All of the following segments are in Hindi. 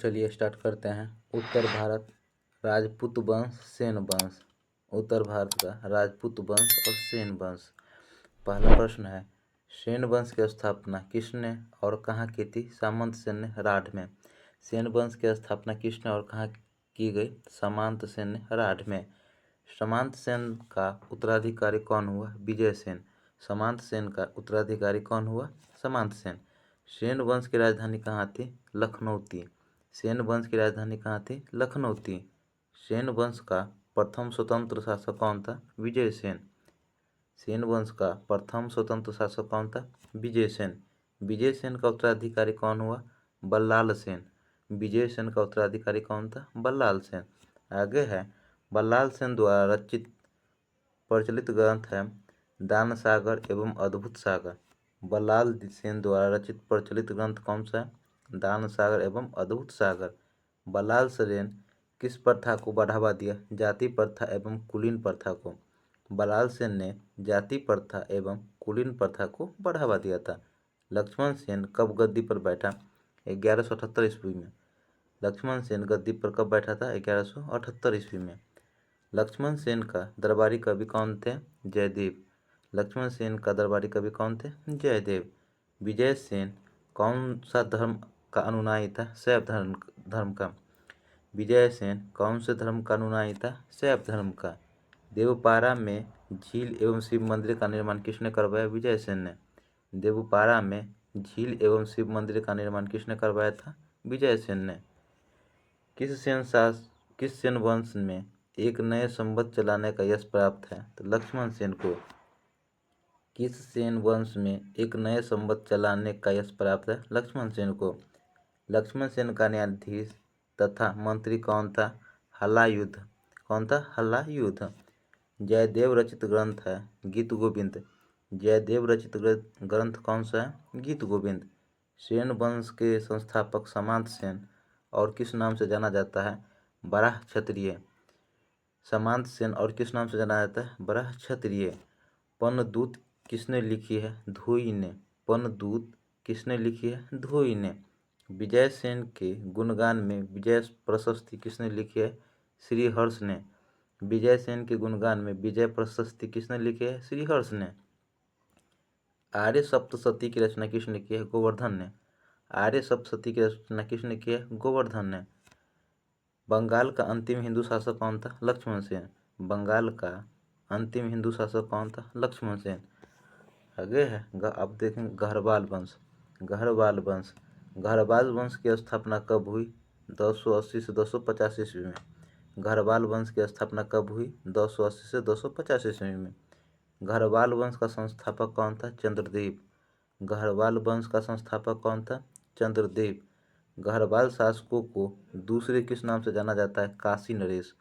चलिए स्टार्ट करते हैं। उत्तर भारत राजपूत वंश, सेन वंश। उत्तर भारत का राजपूत वंश और सेन वंश। पहला प्रश्न है, सेन वंश की स्थापना किसने और कहाँ की थी? सामंत सेन ने राढ़ में। सेन वंश की स्थापना किसने और कहाँ की गई? सामंत सेन ने राढ़ में। सामंत सेन का उत्तराधिकारी कौन हुआ? विजय सेन। सामंत सेन का उत्तराधिकारी कौन हुआ? सामंत सेन। सेन वंश की राजधानी कहाँ थी? लखनऊ थी। सेन वंश की राजधानी कहाँ थी? लखनऊ थी। सेन वंश का प्रथम स्वतंत्र शासक कौन था? विजय सेन। सेन वंश का प्रथम स्वतंत्र शासक कौन था? विजय सेन। विजय सेन का उत्तराधिकारी कौन हुआ? बल्लाल सेन। विजय सेन का उत्तराधिकारी कौन था? बल्लाल सेन। आगे है, बल्लाल सेन द्वारा रचित प्रचलित ग्रंथ है दान सागर एवं अद्भुत सागर। बल्लाल सेन द्वारा रचित प्रचलित ग्रंथ कौन सा है? दान सागर एवं अद्भुत सागर। बल्लाल सेन किस प्रथा को बढ़ावा दिया? जाति प्रथा एवं कुलीन प्रथा को। बल्लाल सेन ने जाति प्रथा एवं कुलीन प्रथा को बढ़ावा दिया था। लक्ष्मण सेन कब गद्दी पर बैठा? 1178 ईस्वी में। लक्ष्मण सेन गद्दी पर कब बैठा था? 1178 ईस्वी में। लक्ष्मण सेन का दरबारी कवि कौन थे? जयदेव। लक्ष्मण सेन का दरबारी कवि कौन थे? जयदेव। विजय सेन कौन सा धर्म का अनुयायी था? शैव धर्म का। विजय सेन कौन से धर्म का अनुयायी था? शैव धर्म का। देवपारा में झील एवं शिव मंदिर का निर्माण किसने करवाया? विजय सेन ने। देवपारा में झील एवं शिव मंदिर का निर्माण किसने करवाया था? विजय सेन ने। किस सेन वंश में एक नए संवत चलाने का यश प्राप्त है? तो लक्ष्मण सेन को। किस सेन वंश में एक नए संवत चलाने का यश प्राप्त है? लक्ष्मण सेन को। लक्ष्मण सेन का न्यायाधीश तथा मंत्री कौन था? हलायुद्ध। कौन था? हलायुद्ध। जयदेव रचित ग्रंथ है गीत गोविंद। जयदेव रचित ग्रंथ कौन सा है? गीत गोविंद। सेन वंश के संस्थापक सामंत सेन और किस नाम से जाना जाता है? बराह क्षत्रिय। सामंत सेन और किस नाम से जाना जाता है? बराह क्षत्रिय। पनदूत किसने लिखी है? धोई ने। पनदूत किसने लिखी है? धोई ने। विजय सेन के गुणगान में विजय प्रशस्ति किसने लिखी है? श्रीहर्ष ने। विजय सेन के गुणगान में विजय प्रशस्ति किसने लिखी है? श्रीहर्ष ने। आर्य सप्तशती की रचना किसने की है? गोवर्धन ने। आर्य सप्तशती की रचना किसने की है? गोवर्धन ने। बंगाल का अंतिम हिंदू शासक कौन था? लक्ष्मण सेन। बंगाल का अंतिम हिंदू शासक कौन था? लक्ष्मण सेन। आगे है, अब देखें गहरवाल वंश। गहरवाल वंश। गहरवाल वंश की स्थापना कब हुई? 280 से 250 ईस्वी में। गहरवाल वंश की स्थापना कब हुई? 280 से 250 ईस्वी में। गहरवाल वंश का संस्थापक कौन था? चंद्रदेव। गहरवाल वंश का संस्थापक कौन था? चंद्रदेव। गहरवाल शासकों को दूसरे किस नाम से जाना जाता है? काशी नरेश।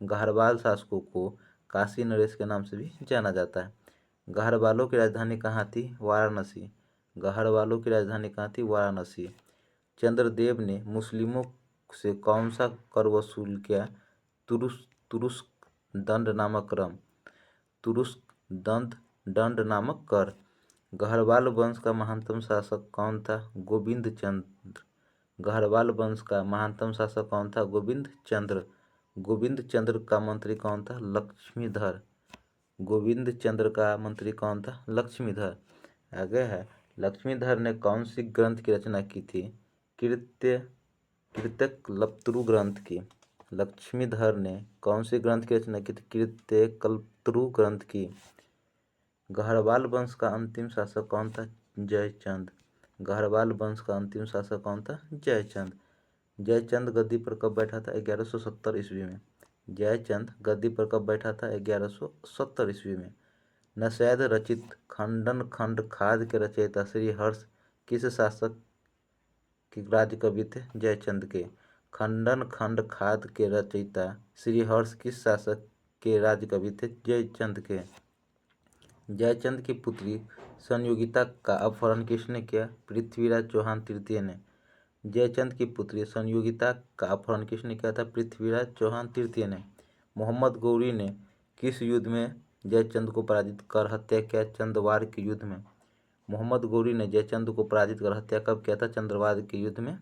गहरवाल शासकों को काशी नरेश के नाम से भी जाना जाता है। गहरवालों की राजधानी कहाँ थी? वाराणसी। गहरवालों की राजधानी कहाँ थी? वाराणसी। चंद्रदेव ने मुस्लिमों से कौन सा कर वसूल किया? तुरुस्क दंड नामक क्रम। तुरुस्क दंड नामक कर। गहरवाल वंश का महानतम शासक कौन था? गोविंद चंद्र। गहरवाल वंश का महानतम शासक कौन था? गोविंद चंद्र। गोविंद चंद्र का मंत्री कौन था? लक्ष्मीधर। गोविंद चंद्र का मंत्री कौन था? लक्ष्मीधर। आगे है, लक्ष्मीधर ने कौन सी ग्रंथ की रचना की थी? कृत्यकल्पतरु ग्रंथ की। लक्ष्मीधर ने कौन सी ग्रंथ की रचना की थी? कृत्यकल्पतरु ग्रंथ की। गहरवाल वंश का अंतिम शासक कौन था? जयचंद। गहरवाल वंश का अंतिम शासक कौन था? जयचंद। जयचंद गद्दी पर कब बैठा था? 1170 ईस्वी में। जयचंद गद्दी पर कब बैठा था? 1170 ईस्वी में। नैषध रचित खंडन खंड खाद के रचयिता श्रीहर्ष किस शासक के राज्य कवि थे? जयचंद के। खंडन खंड खाद के रचयिता श्रीहर्ष किस शासक के राज्य कवि थे? जयचंद के। जयचंद की पुत्री संयोगिता का अपहरण किसने किया? पृथ्वीराज चौहान तृतीय ने। जयचंद की पुत्री संयोगिता का अपहरण किसने किया था? पृथ्वीराज चौहान तृतीय ने। मोहम्मद गौरी ने किस युद्ध में जयचंद को पराजित कर हत्या किया? चंदवार के युद्ध में। मोहम्मद गौरी ने जयचंद को पराजित कर हत्या कब किया था? चंद्रवाद के युद्ध में।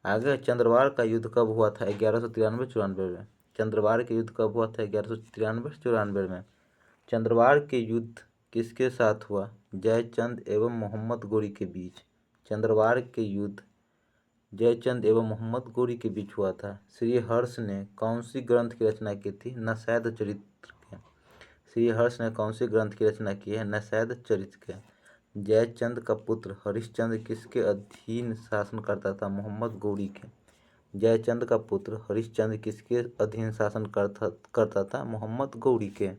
आगे चंद्रवार का युद्ध कब हुआ था? 1193-94 में। चंद्रवार के युद्ध कब हुआ था? 1193-94 में। चंद्रवार के युद्ध किसके साथ हुआ? जयचंद एवं मोहम्मद गोरी के बीच। चंद्रवार के युद्ध जयचंद एवं मोहम्मद गोरी के बीच हुआ था। श्री हर्ष ने कौन सी ग्रंथ की रचना की थी? नैषाद चरित्र के। श्री हर्ष ने कौन सी ग्रंथ की रचना की है? नैषाद चरित्र के। जयचंद का पुत्र हरिश्चंद्र किसके अधीन शासन करता था? मोहम्मद गौरी के। जयचंद का पुत्र हरिश्चंद्र किसके अधीन शासन करता था? मोहम्मद गौरी के।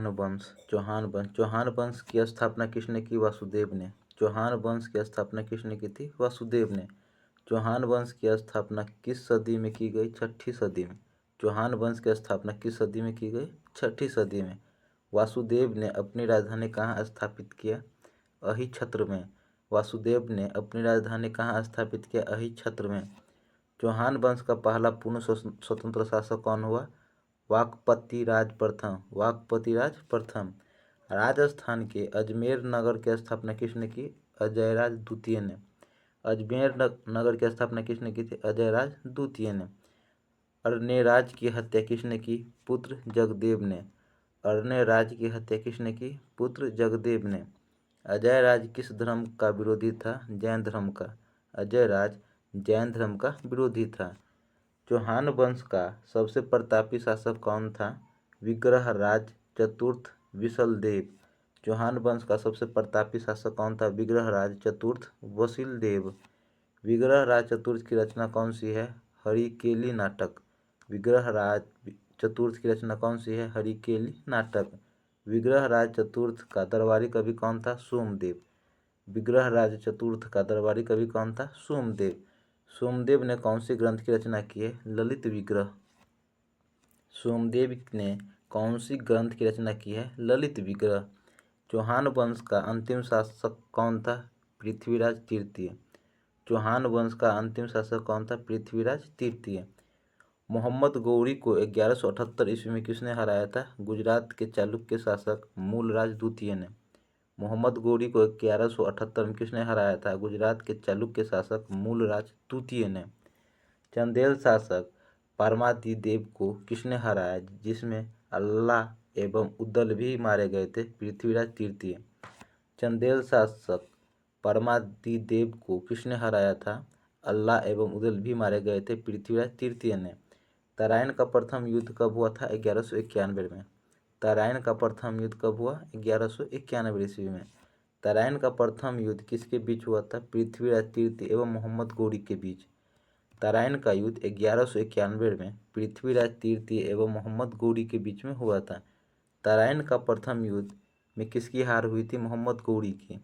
चौहान वंश। चौहान वंश की स्थापना किसने की? वासुदेव ने। चौहान वंश की स्थापना किसने की थी? वासुदेव ने। चौहान वंश की स्थापना किस सदी में की गई? 6ठी सदी में। चौहान वंश की स्थापना किस सदी में की गई? 6ठी सदी में। वासुदेव ने अपनी राजधानी कहाँ स्थापित किया? अहिछत्र में। वासुदेव ने अपनी राजधानी कहाँ स्थापित किया? अहिछत्र में। चौहान वंश का पहला पूर्ण स्वतंत्र शासक कौन हुआ? वाकपतिराज प्रथम। वाकपतिराज प्रथम। राजस्थान के अजमेर नगर की स्थापना किसने की? अजयराज द्वितीय ने। अजमेर नगर की स्थापना किसने की थी? अजयराज द्वितीय ने। अर्णेराज की हत्या किसने की? पुत्र जगदेव ने। अर्णेराज की हत्या किसने की? पुत्र जगदेव ने। अजयराज किस धर्म का विरोधी था? जैन धर्म का। अजयराज जैन धर्म का विरोधी था। चौहान वंश का सबसे प्रतापी शासक कौन था? विग्रहराज चतुर्थ विशलदेव। चौहान वंश का सबसे प्रतापी शासक कौन था? विग्रहराज चतुर्थ वशिलदेव। विग्रहराज चतुर्थ की रचना कौन सी है? हरिकेली नाटक। विग्रहराज चतुर्थ की रचना कौन सी है? हरिकेली नाटक। विग्रहराज चतुर्थ का दरबारी कवि कौन था? सोमदेव। विग्रहराज चतुर्थ का दरबारी कवि कौन था? सोमदेव। सोमदेव ने कौन सी ग्रंथ की रचना की है? ललित विग्रह। सोमदेव ने कौन सी ग्रंथ की रचना की है? ललित विग्रह। चौहान वंश का अंतिम शासक कौन था? पृथ्वीराज तृतीय। चौहान वंश का अंतिम शासक कौन था? पृथ्वीराज तृतीय। मोहम्मद गौरी को 1178 ईस्वी में किसने हराया था? गुजरात के चालुक्य शासक मूलराज द्वितीय ने। मोहम्मद गौरी को 1178 में किसने हराया था? गुजरात के चालुक्य शासक मूलराज द्वितीय ने। चंदेल शासक परमादिदेव को किसने हराया, जिसमें अल्लाह एवं उदल भी मारे गए थे? पृथ्वीराज तृतीय। चंदेल शासक परमादिदेव को किसने हराया था? अल्लाह एवं उदल भी मारे गए थे? पृथ्वीराज तृतीय ने। तराइन का प्रथम युद्ध कब हुआ था? 1191 में। तराइन का प्रथम युद्ध कब हुआ? 1191 ईस्वी में। तराइन का प्रथम युद्ध किसके बीच हुआ था? पृथ्वीराज तृतीय एवं मोहम्मद गौरी के बीच। तराइन का युद्ध 1191 में पृथ्वीराज तृतीय एवं मोहम्मद गौरी के बीच में हुआ था। तराइन का प्रथम युद्ध में किसकी हार हुई थी? मोहम्मद गौरी की।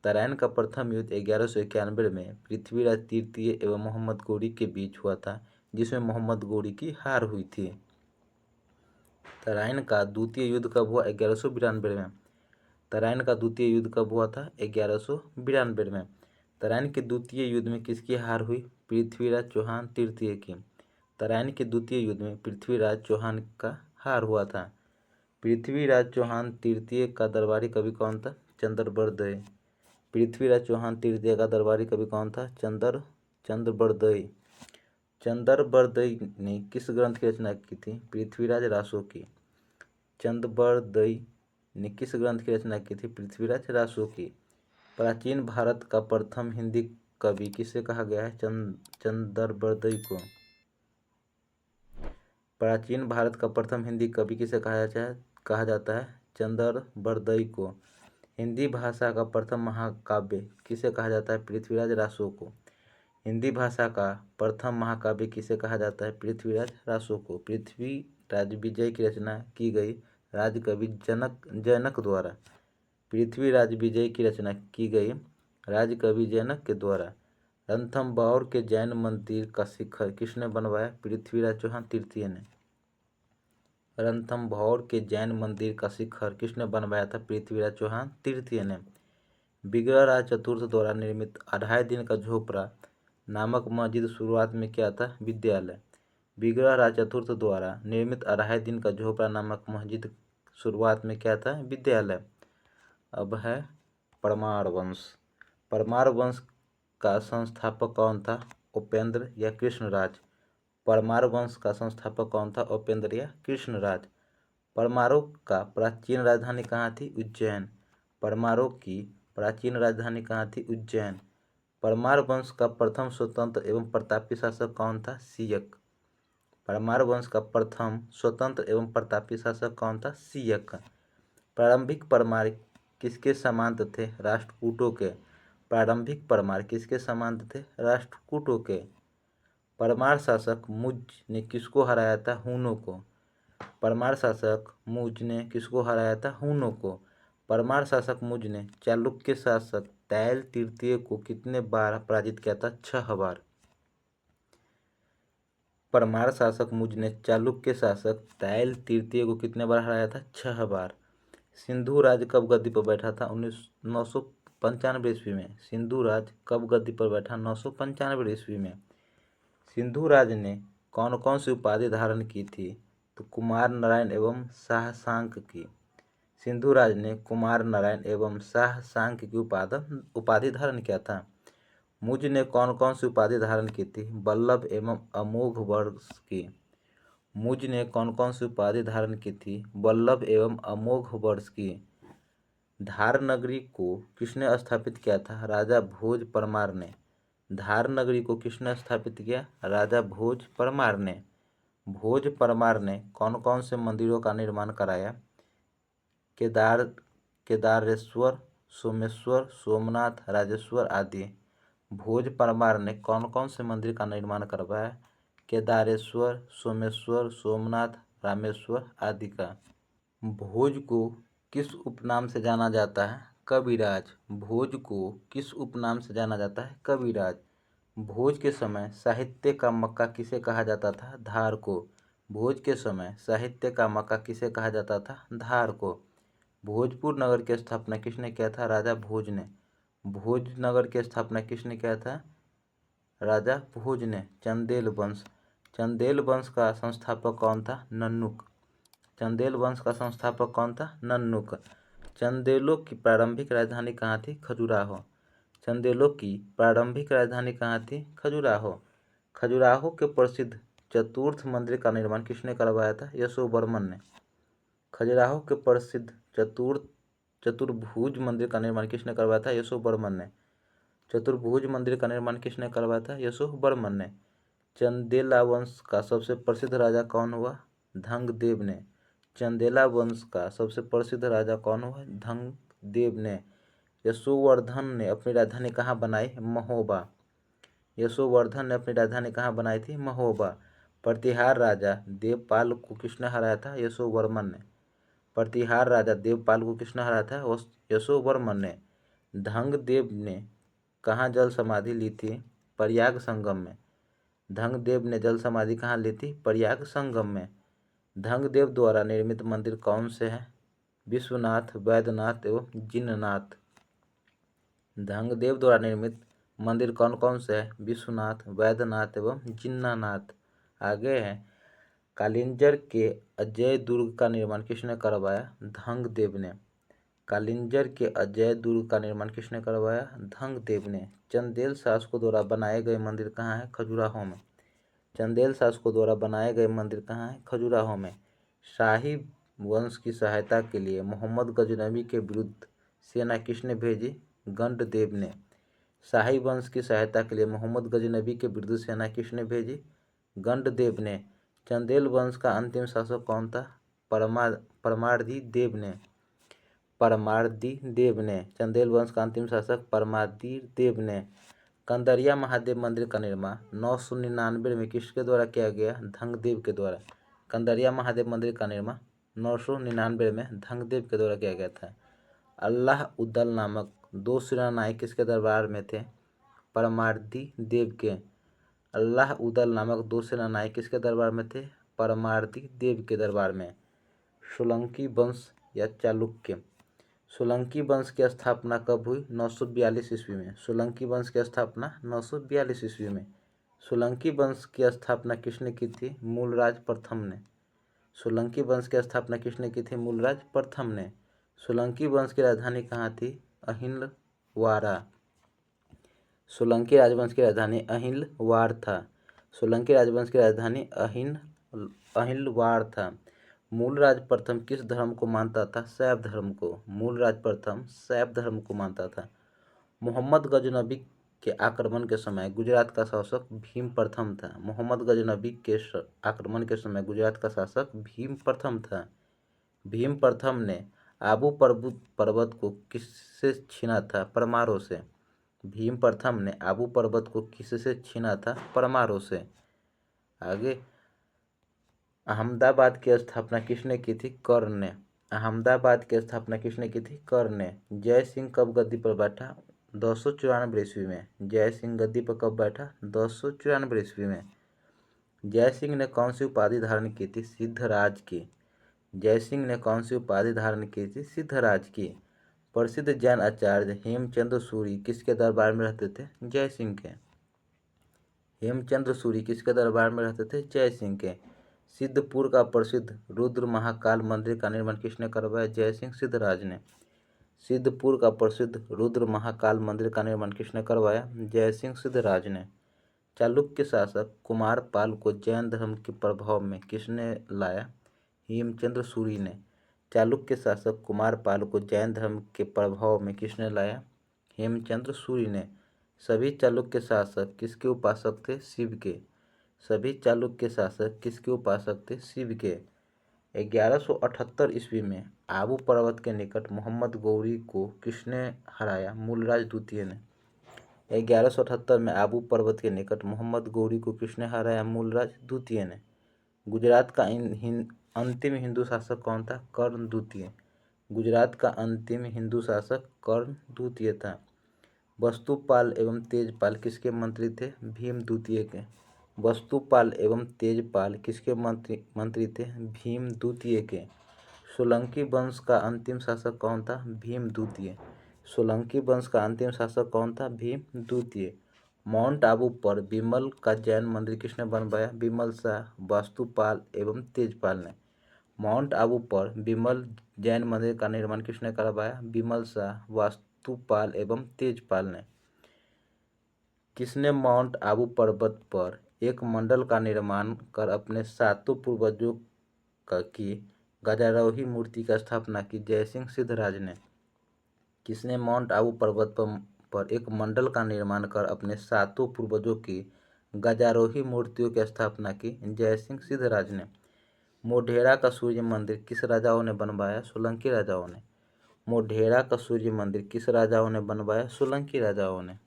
तराइन का प्रथम युद्ध 1191 में पृथ्वीराज तृतीय एवं मोहम्मद गौरी के बीच हुआ था, जिसमें मोहम्मद गौरी की हार हुई थी। तराइन का द्वितीय युद्ध कब हुआ? 1192 में। तराइन का द्वितीय युद्ध कब हुआ था? 1192 में। तराइन के द्वितीय युद्ध में किसकी हार हुई? पृथ्वीराज चौहान तृतीय की। तराइन के द्वितीय युद्ध में पृथ्वीराज चौहान का हार हुआ था। पृथ्वीराज चौहान तृतीय का दरबारी कवि कौन था? चंद्रबरदई। पृथ्वीराज चौहान तृतीय का दरबारी कवि कौन था? चंद्रबरदई। चंद्रबरदई ने किस ग्रंथ की रचना की थी? पृथ्वीराज रासो की। चंद्रबरदई ने किस ग्रंथ की रचना की थी? पृथ्वीराज रासो की। प्राचीन भारत का प्रथम हिंदी कवि किसे कहा गया है? चंद्रबरदई को। प्राचीन भारत का प्रथम हिंदी कवि किसे कहा जाता है? चंद्रबरदई को। हिंदी भाषा का प्रथम महाकाव्य किसे कहा जाता है? पृथ्वीराज रासो को। हिंदी भाषा का प्रथम महाकाव्य किसे कहा जाता है? पृथ्वीराज रासो को। पृथ्वीराज विजय की रचना की गई राजकवि जैनक द्वारा। पृथ्वीराज विजय की रचना की गई राजकवि जैनक के द्वारा। रणथंभौर के जैन मंदिर का शिखर किसने बनवाया? पृथ्वीराज चौहान तृतीय ने। रणथंभौर के जैन मंदिर का शिखर किसने बनवाया था? पृथ्वीराज चौहान तृतीय ने। विग्रहराज चतुर्थ द्वारा निर्मित 2.5 दिन का झोपड़ा नामक मस्जिद शुरुआत में क्या था? विद्यालय। विग्रहराज चतुर्थ द्वारा निर्मित 2.5 दिन का झोपड़ा नामक मस्जिद शुरुआत में क्या था? विद्यालय। अब है परमार वंश। परमार वंश का संस्थापक कौन था? उपेंद्र या कृष्णराज। परमार वंश का संस्थापक कौन था? उपेंद्र या कृष्णराज। परमारों का प्राचीन राजधानी कहाँ थी? उज्जैन। परमारों की प्राचीन राजधानी कहाँ थी? उज्जैन। परमार वंश का प्रथम स्वतंत्र एवं प्रतापी शासक कौन था? सियक। परमार वंश का प्रथम स्वतंत्र एवं प्रतापी शासक कौन था? सियक। प्रारंभिक परमार किसके समांत थे? राष्ट्रकूटों के। प्रारंभिक परमार किसके समांत थे? राष्ट्रकूटों के। परमार शासक मुझ ने किसको हराया था? हूनों को। परमार शासक मुझ ने किसको हराया था? हूनों को। परमार शासक मुझ ने चालुक्य शासक तैल तृतीय को कितने बार पराजित किया था? 6 बार। परमार शासक मुझ ने चालुक्य शासक तैल तृतीय को कितने बार हराया था? 6 बार। सिंधु राज कब गद्दी पर बैठा था? 995 ईस्वी में। सिंधु राज कब गद्दी पर बैठा? 995 ईस्वी में। सिंधु राज ने कौन कौन सी उपाधि धारण की थी? तो कुमार नारायण एवं शाह सांक की। सिंधु राज ने कुमार नारायण एवं शाह सांक की उपाधि धारण किया था। मुझ ने कौन कौन सी उपाधि धारण की थी? वल्लभ एवं अमोघ वर्ष की। मुझ ने कौन कौन सी उपाधि धारण की थी? वल्लभ एवं अमोघ वर्ष की। धार नगरी को किसने स्थापित किया था? राजा भोज परमार ने। धार नगरी को किसने स्थापित किया? राजा भोज परमार ने। भोज परमार ने कौन कौन से मंदिरों का निर्माण कराया? केदारेश्वर, सोमेश्वर, सोमनाथ, राजेश्वर आदि। भोज परमार ने कौन कौन से मंदिर का निर्माण करवाया? केदारेश्वर, सोमेश्वर, सोमनाथ, रामेश्वर आदि का। भोज को किस उपनाम से जाना जाता है? कविराज। भोज को किस उपनाम से जाना जाता है? कविराज। भोज के समय साहित्य का मक्का किसे कहा जाता था? धार को। भोज के समय साहित्य का मक्का किसे कहा जाता था? धार को। भोजपुर नगर की स्थापना किसने किया था? राजा भोज ने। भोज नगर की स्थापना किसने किया था? राजा भोज ने। चंदेल वंश। चंदेल वंश का संस्थापक कौन था? नन्नुक। चंदेल वंश का संस्थापक कौन था? नन्नुक। चंदेलों की प्रारंभिक राजधानी कहाँ थी? खजुराहो। चंदेलों की प्रारंभिक राजधानी कहाँ थी? खजुराहो। खजुराहो के प्रसिद्ध चतुर्थ मंदिर का निर्माण किसने करवाया था? यशोवर्मन ने। खजुराहो के प्रसिद्ध चतुर्भुज मंदिर का निर्माण किसने करवाया था? यशोवर्मन ने। चतुर्भुज मंदिर का निर्माण किसने करवाया था? यशोवर्मन ने। चंदेला वंश का सबसे प्रसिद्ध राजा कौन हुआ? धंगदेव ने। चंदेला वंश का सबसे प्रसिद्ध राजा कौन हुआ? धंगदेव ने। यशोवर्धन ने अपनी राजधानी कहाँ बनाई? महोबा। यशोवर्धन ने अपनी राजधानी कहाँ बनाई थी? महोबा। प्रतिहार राजा देवपाल को किसने हराया था? यशोवर्मन ने। प्रतिहार राजा देवपाल को किसने हराया था? यशोवर्मन ने। धंगदेव ने कहाँ जल समाधि ली थी? प्रयाग संगम में। धंगदेव ने जल समाधि कहाँ ली थी? प्रयाग संगम में। धंगदेव द्वारा निर्मित मंदिर कौन से हैं? विश्वनाथ, वैद्यनाथ एवं जिननाथ। धंगदेव द्वारा निर्मित मंदिर कौन कौन से हैं? विश्वनाथ, वैद्यनाथ एवं जिन्नानाथ। आगे है कालिंजर के अजय दुर्ग का निर्माण किसने करवाया? धंगदेव ने। कालिंजर के अजय दुर्ग का निर्माण किसने करवाया? धंगदेव ने। चंदेल शासकों द्वारा बनाए गए मंदिर कहाँ है? खजुराहो में। चंदेल शासकों द्वारा बनाए गए मंदिर कहाँ है? खजुराहो में। शाही वंश की सहायता के लिए मोहम्मद गजनबी के विरुद्ध सेना किसने भेजी? गंडदेव ने। शाही वंश की सहायता के लिए मोहम्मद गजनबी के विरुद्ध सेना किसने भेजी? गंडदेव ने। चंदेल वंश का अंतिम शासक कौन था? परमार्दी देव ने। परमार्दी देव ने। चंदेल वंश का अंतिम शासक परमार्दी देव ने। कंदरिया महादेव मंदिर का निर्माण 999 में किसके द्वारा किया गया? धंगदेव के द्वारा। कंदरिया महादेव मंदिर का निर्माण 999 में धंगदेव के द्वारा किया गया था। अल्लाह उदल नामक 2 सेनानायक किसके दरबार में थे? परमार्दी देव के। अल्लाह उदल नामक 2 सेनानायक किसके दरबार में थे? परमार्दी देव के दरबार में। सोलंकी वंश या चालुक्य। सोलंकी वंश की स्थापना कब हुई? 942 ईस्वी में। सोलंकी वंश की स्थापना 942 ईस्वी में। सोलंकी वंश की स्थापना किसने की थी? मूलराज प्रथम ने। सोलंकी वंश की स्थापना किसने की थी? मूलराज प्रथम ने। सोलंकी वंश की राजधानी कहाँ थी? अहिलवाड़ा। सोलंकी राजवंश की राजधानी अहिलवाड़ था। सोलंकी राजवंश की राजधानी अहिलवाड़ था। मूल राज प्रथम किस धर्म को मानता था? शैव धर्म को। मूल राज प्रथम शैव धर्म को मानता था। मोहम्मद गजनबी के आक्रमण के समय गुजरात का शासक भीम प्रथम था। मोहम्मद गजनबी के आक्रमण के समय गुजरात का शासक भीम प्रथम था। भीम प्रथम ने आबू पर्वत को किससे छीना था? परमारों से। भीम प्रथम ने आबू पर्वत को किससे छीना था? परमारों से। आगे, अहमदाबाद की स्थापना किसने की थी? कर्ण ने। अहमदाबाद की स्थापना किसने की थी? कर्ण ने। जय सिंह कब गद्दी पर बैठा? 294 ईस्वी में। जय सिंह गद्दी पर कब बैठा? 294 ईस्वी में। जय सिंह ने कौन सी उपाधि धारण की थी? सिद्धराज की। जय सिंह ने कौन सी उपाधि धारण की थी? सिद्धराज की। प्रसिद्ध जैन आचार्य हेमचंद्र सूरी किसके दरबार में रहते थे? जय सिंह के। हेमचंद्र सूरी किसके दरबार में रहते थे? जय सिंह के। सिद्धपुर का प्रसिद्ध रुद्र महाकाल मंदिर का निर्माण किसने करवाया? जय सिंह सिद्धराज ने। सिद्धपुर का प्रसिद्ध रुद्र महाकाल मंदिर का निर्माण किसने करवाया? जय सिंह सिद्धराज ने। चालुक्य शासक कुमारपाल को जैन धर्म के प्रभाव में किसने लाया? हेमचंद्र सूरी ने। चालुक्य शासक कुमारपाल को जैन धर्म के प्रभाव में किसने लाया? हेमचंद्र सूरी ने। सभी चालुक्य शासक किसके उपासक थे? शिव के। सभी चालुक्य शासक किसके उपासक थे? शिव के। 1178 ईस्वी में आबू पर्वत के निकट मोहम्मद गौरी को किसने हराया? मूलराज द्वितीय ने। 1178 में आबू पर्वत के निकट मोहम्मद गौरी को किसने हराया? मूलराज द्वितीय ने। गुजरात का अंतिम हिंदू शासक कौन था? कर्ण द्वितीय। गुजरात का अंतिम हिंदू शासक कर्ण द्वितीय था। वस्तुपाल एवं तेजपाल किसके मंत्री थे? भीम द्वितीय के। वस्तुपाल एवं तेजपाल किसके मंत्री थे? भीम द्वितीय के। सोलंकी वंश का अंतिम शासक कौन था? भीम द्वितीय। सोलंकी वंश का अंतिम शासक कौन था? भीम द्वितीय। माउंट आबू पर विमल का जैन मंदिर किसने बनवाया? विमल शाह, वस्तुपाल एवं तेजपाल ने। माउंट आबू पर विमल जैन मंदिर का निर्माण किसने करवाया? विमल शाह, वस्तुपाल एवं तेजपाल ने। किसने माउंट आबू पर्वत पर एक मंडल का निर्माण कर अपने सातों पूर्वजों की गजारोही मूर्ति की स्थापना की? जय सिंह सिद्धराज ने। किसने माउंट आबू पर्वत पर एक मंडल का निर्माण कर अपने सातों पूर्वजों की गजारोही मूर्तियों की स्थापना की? जय सिंह सिद्धराज ने। मोढेरा का सूर्य मंदिर किस राजाओं ने बनवाया? सोलंकी राजाओं ने। मोढेरा का सूर्य मंदिर किस राजाओं ने बनवाया? सोलंकी राजाओं ने।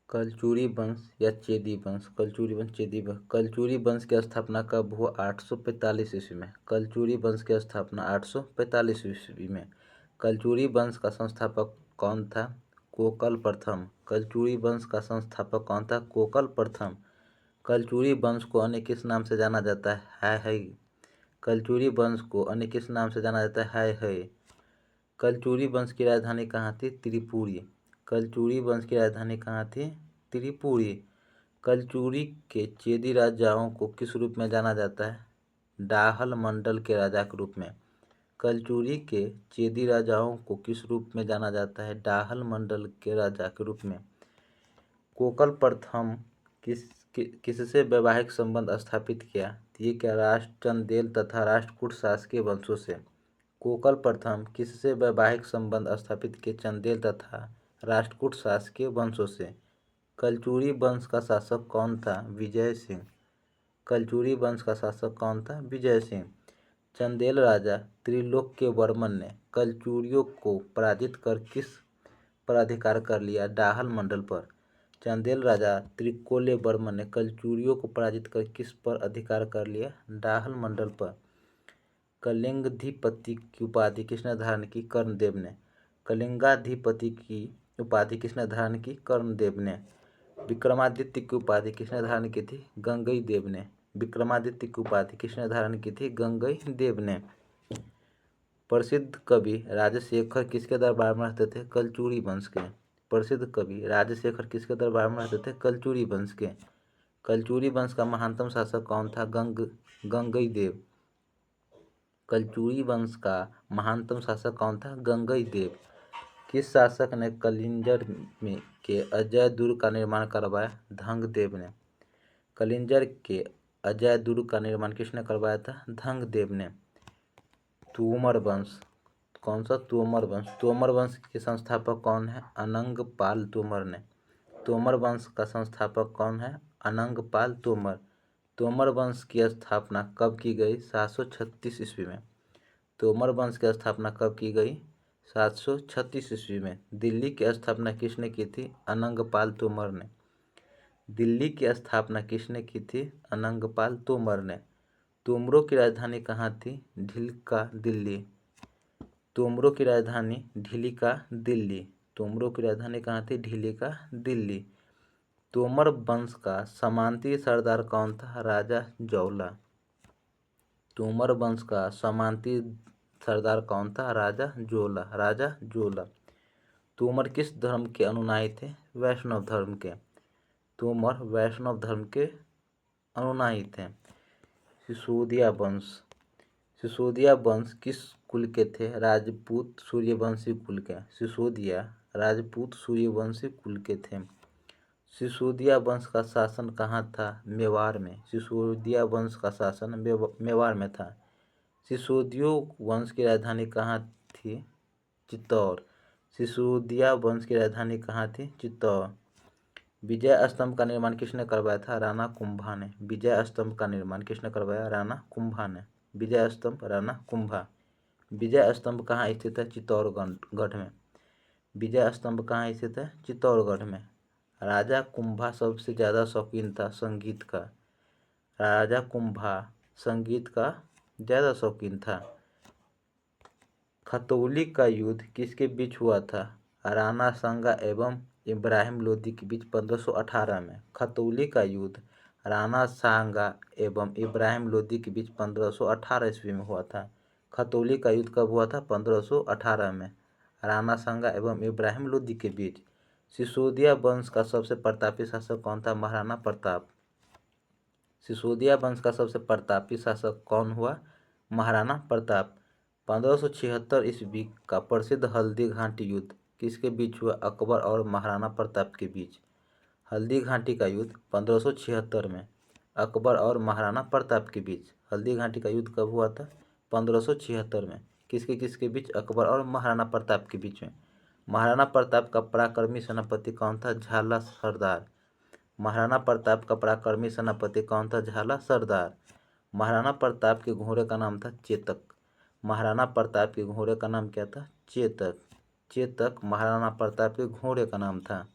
कलचुरी वंश या चेदी वंश। कलचुरी वंश, चेदी वंश। कलचुरी वंश की स्थापना कब हुआ? 845 ईस्वी में। कलचुरी वंश की स्थापना 845 ईस्वी में। कलचुरी वंश का संस्थापक कौन था? कोकल प्रथम। कलचुरी वंश का संस्थापक कौन था? कोकल प्रथम। कलचुरी वंश को अन्य किस नाम से जाना जाता है? कलचुरी वंश को अन्य किस नाम से जाना जाता है? कलचुरी वंश की राजधानी कहाँ थी? त्रिपुरी। कलचुरी वंश की राजधानी कहाँ थी? त्रिपुरी। कलचुरी के चेदी राजाओं को किस रूप में जाना जाता है? डाहल मंडल के राजा के रूप में। कलचुरी के चेदी राजाओं को किस रूप में जाना जाता है? डाहल मंडल के राजा के रूप में। कोकल प्रथम किससे वैवाहिक संबंध स्थापित किया? ये क्या? राष्ट्र चंदेल तथा राष्ट्रकूट शासकीय वंशों से। कोकल प्रथम किससे वैवाहिक संबंध स्थापित किए? चंदेल तथा राष्ट्रकूट शासकीय वंशों से। कलचुरी वंश का शासक कौन था? विजय सिंह। कलचुरी वंश का शासक कौन था? विजय सिंह। चंदेल राजा त्रिलोक्य वर्मन ने कलचुरियों को पराजित कर किस पर अधिकार कर लिया? डाहल मंडल पर। चंदेल राजा त्रिकोल्य वर्मन ने कलचुरियों को पराजित कर किस पर अधिकार कर लिया? डाहल मंडल पर। कलिंगाधिपति की उपाधि किसने धारण की? कर्णदेव ने। कलिंगाधिपति की उपाधि किसने धारण की? कर्णदेव ने। विक्रमादित्य की उपाधि किसने धारण की थी? गंगई देव ने। विक्रमादित्य की उपाधि किसने धारण की थी? गंगई देव ने। प्रसिद्ध कवि राजशेखर किसके दरबार में रहते थे? कलचुरी वंश के। प्रसिद्ध कवि राजशेखर किसके दरबार में रहते थे? कलचुरी वंश के। कलचुरी वंश का महानतम शासक कौन था? गंगई देव। कलचुरी वंश का महानतम शासक कौन था? गंगई देव। किस शासक ने कलिंजर में के अजय दुर्ग का निर्माण करवाया? धंगदेव ने। कलिंजर के अजय दुर्ग का निर्माण किसने करवाया था? धंगदेव ने। तोमर वंश, कौन सा? तोमर वंश। तोमर वंश के संस्थापक कौन है? अनंगपाल तोमर ने। तोमर वंश का संस्थापक कौन है? अनंगपाल तोमर। तोमर वंश की स्थापना कब की गई? 736 ईस्वी में। तोमर वंश की स्थापना कब की गई? 736 ईस्वी में। दिल्ली की स्थापना किसने की थी? अनंगपाल तोमर ने। दिल्ली की स्थापना किसने की थी? अनंगपाल तोमर ने। तोमरों की राजधानी कहाँ थी? ढिल्का दिल्ली। तोमरों की राजधानी ढिल्का दिल्ली। तोमरों की राजधानी कहाँ थी? ढिल्का दिल्ली। तोमर वंश का सामंती सरदार कौन था? राजा जौला। तोमर वंश का सामंती सरदार कौन था? राजा जोला। राजा जोला। तोमर किस धर्म के अनुयायी थे? वैष्णव धर्म के। तोमर वैष्णव धर्म के अनुयायी थे। सिसोदिया वंश। सिसोदिया वंश किस कुल के थे? राजपूत सूर्यवंशी कुल के। सिसोदिया राजपूत सूर्यवंशी कुल के थे। सिसोदिया वंश का शासन कहाँ था? मेवाड़ में। सिसोदिया वंश का शासन मेवाड़ में था। सिसोदियों वंश की राजधानी कहाँ थी? चित्तौड़। सिसोदिया वंश की राजधानी कहाँ थी? चित्तौड़। विजय स्तंभ का निर्माण किसने करवाया था? राणा कुंभा ने। विजय स्तंभ का निर्माण किसने करवाया? राणा कुंभा ने। विजय स्तंभ राणा कुंभा। विजय स्तंभ कहाँ स्थित है? चित्तौड़गढ़ में। विजय स्तंभ कहाँ स्थित है? चित्तौड़गढ़ में। राजा कुंभा सबसे ज़्यादा शौकीन था संगीत का। राजा कुंभा संगीत का ज़्यादा शौकीन था। खतौली का युद्ध किसके बीच हुआ था? राणा सांगा एवं इब्राहिम लोदी के बीच 1518 में। खतौली का युद्ध राणा सांगा एवं इब्राहिम लोदी के बीच 1518 ईस्वी में हुआ था। खतौली का युद्ध कब हुआ था? 1518 में, राणा सांगा एवं इब्राहिम लोदी के बीच। सिसोदिया वंश का सबसे प्रतापी शासक कौन था? महाराणा प्रताप। सिसोदिया वंश का सबसे प्रतापी शासक कौन हुआ? महाराणा प्रताप। 1576 ईस्वी का प्रसिद्ध हल्दी घाटी युद्ध किसके बीच हुआ? अकबर और महाराणा प्रताप के बीच। हल्दी घाटी का युद्ध 1576 में अकबर और महाराणा प्रताप के बीच। हल्दी घाटी का युद्ध कब हुआ था? 1576 में। किसके बीच? अकबर और महाराणा प्रताप के बीच में। महाराणा प्रताप का पराक्रमी सेनापति कौन था? झाला सरदार। महाराणा प्रताप का पराक्रमी सेनापति कौन था? झाला सरदार। महाराणा प्रताप के घोड़े का नाम था चेतक। महाराणा प्रताप के घोड़े का नाम क्या था? चेतक। चेतक महाराणा प्रताप के घोड़े का नाम था।